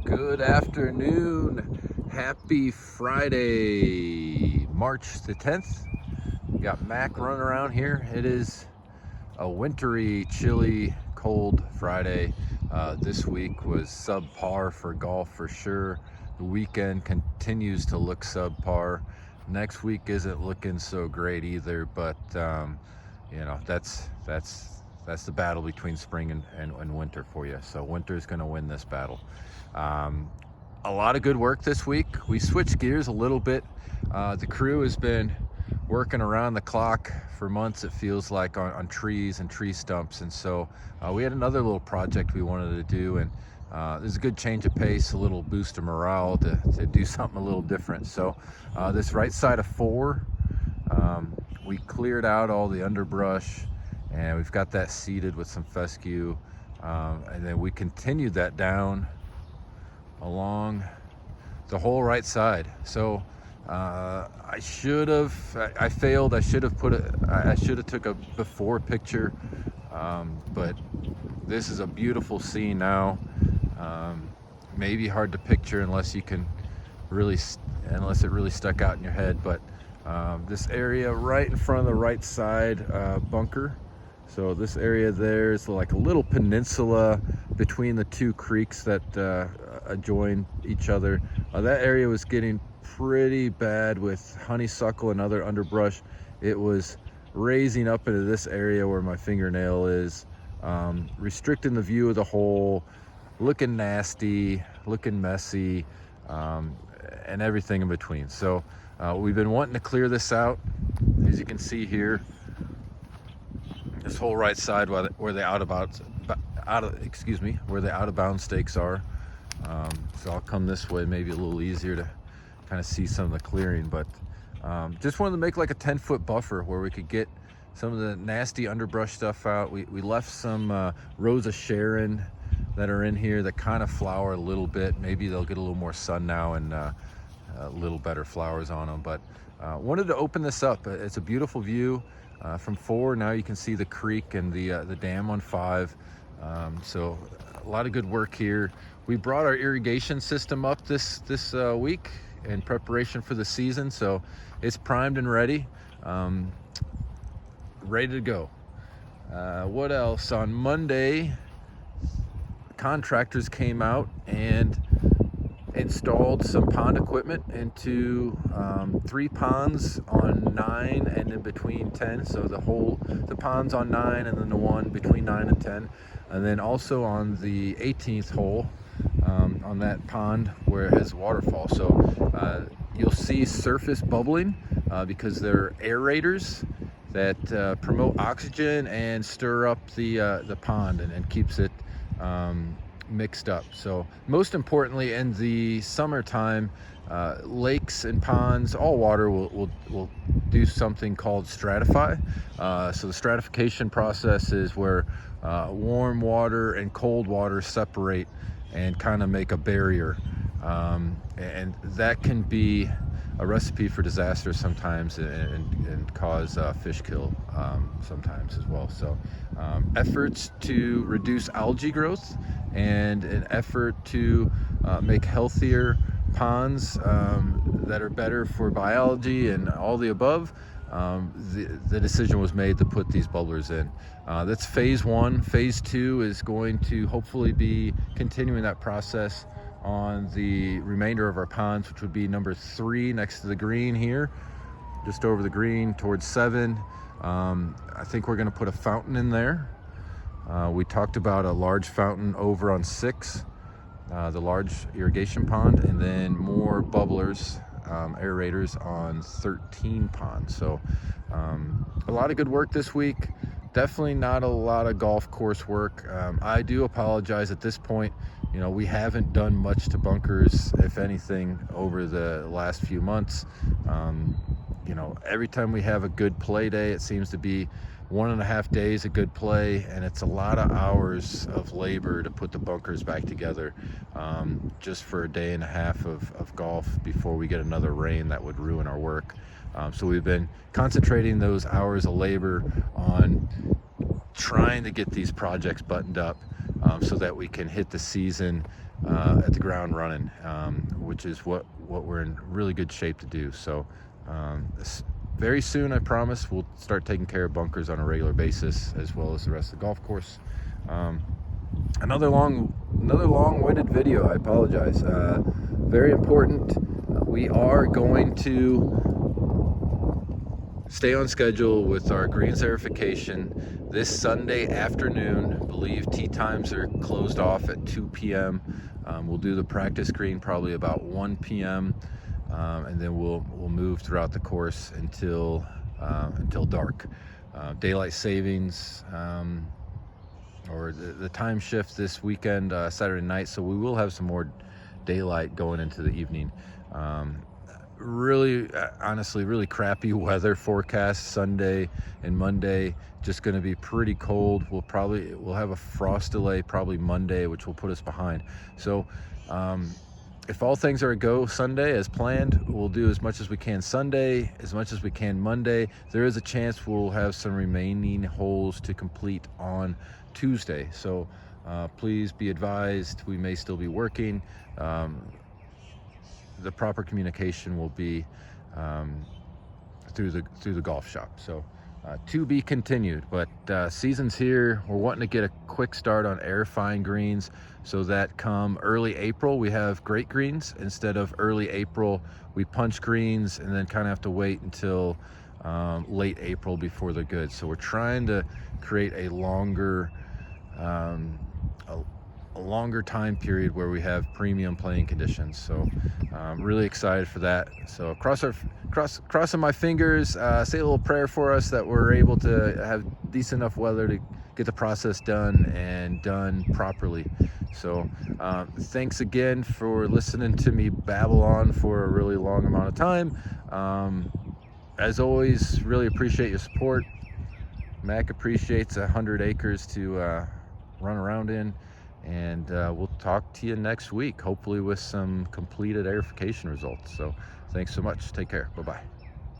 Good afternoon. Happy Friday, March the 10th. We got Mac running around here. It is a wintry, chilly, cold Friday. This week was subpar for golf for sure. The weekend continues to look subpar. Next week isn't looking so great either, but that's the battle between spring and winter for you. So winter is going to win this battle. A lot of good work this week. We switched gears a little bit. The crew has been working around the clock for months, it feels like, on trees and tree stumps. And so we had another little project we wanted to do, and there's a good change of pace, a little boost of morale to do something a little different. So this right side of 4, we cleared out all the underbrush, and we've got that seeded with some fescue. And then we continued that down along the whole right side. So I failed. I should have took a before picture, but this is a beautiful scene now. Maybe hard to picture unless it really stuck out in your head, but this area right in front of the right side bunker. So this area there is like a little peninsula between the two creeks that adjoin each other. That area was getting pretty bad with honeysuckle and other underbrush. It was raising up into this area where my fingernail is, restricting the view of the hole, looking nasty, looking messy, and everything in between. So we've been wanting to clear this out. As you can see here, this whole right side where the out of bounds stakes are. So I'll come this way, maybe a little easier to kind of see some of the clearing, but just wanted to make like a 10-foot buffer where we could get some of the nasty underbrush stuff out. We left some Rosa Sharon that are in here that kind of flower a little bit. Maybe they'll get a little more sun now and a little better flowers on them, but wanted to open this up. It's a beautiful view from 4. Now you can see the creek and the dam on 5. So a lot of good work here. We brought our irrigation system up this week in preparation for the season, so it's primed and ready to go. What else? On Monday, contractors came out and installed some pond equipment into 3 ponds on 9 and in between 10. So the ponds on 9 and then the one between 9 and 10, and then also on the 18th hole on that pond where it has waterfall. So you'll see surface bubbling because they're aerators that promote oxygen and stir up the pond and keeps it mixed up. So most importantly, in the summertime, lakes and ponds, all water will do something called stratify. So the stratification process is where warm water and cold water separate and kind of make a barrier, and that can be a recipe for disaster sometimes, and cause fish kill sometimes as well. So efforts to reduce algae growth and an effort to make healthier ponds that are better for biology and all the above. The decision was made to put these bubblers in. That's phase 1. Phase 2 is going to hopefully be continuing that process on the remainder of our ponds, which would be number 3 next to the green here, just over the green towards 7. I think we're going to put a fountain in there. We talked about a large fountain over on 6, the large irrigation pond, and then more bubblers, aerators on 13 ponds. So a lot of good work this week. Definitely not a lot of golf course work. I do apologize at this point. We haven't done much to bunkers, if anything, over the last few months. Every time we have a good play day, it seems to be 1.5 days of good play, and it's a lot of hours of labor to put the bunkers back together, just for a day and a half of golf before we get another rain that would ruin our work. So we've been concentrating those hours of labor on trying to get these projects buttoned up. so that we can hit the season at the ground running, which is what we're in really good shape to do. So very soon, I promise, we'll start taking care of bunkers on a regular basis, as well as the rest of the golf course. Another long-winded video. I apologize. Very important. We are going to stay on schedule with our greens verification this Sunday afternoon. I believe tee times are closed off at 2 p.m. We'll do the practice green probably about 1 p.m. And then we'll move throughout the course until dark. Daylight savings or the time shift this weekend, Saturday night, so we will have some more daylight going into the evening. Really, honestly, really crappy weather forecast Sunday and Monday. Just going to be pretty cold. We'll have a frost delay probably Monday, which will put us behind. So if all things are a go Sunday as planned, we'll do as much as we can Sunday, as much as we can Monday. There is a chance we'll have some remaining holes to complete on Tuesday. So please be advised, we may still be working. The proper communication will be through the golf shop. So to be continued, but season's here. We're wanting to get a quick start on air fine greens so that come early April we have great greens. Instead of early April we punch greens and then kind of have to wait until late April before they're good. So we're trying to create a longer time period where we have premium playing conditions. So I'm really excited for that. So crossing my fingers, say a little prayer for us that we're able to have decent enough weather to get the process done and done properly. So thanks again for listening to me babble on for a really long amount of time. As always, really appreciate your support. Mac appreciates 100 acres to run around in. And we'll talk to you next week, hopefully with some completed aerification results. So thanks so much. Take care. Bye-bye.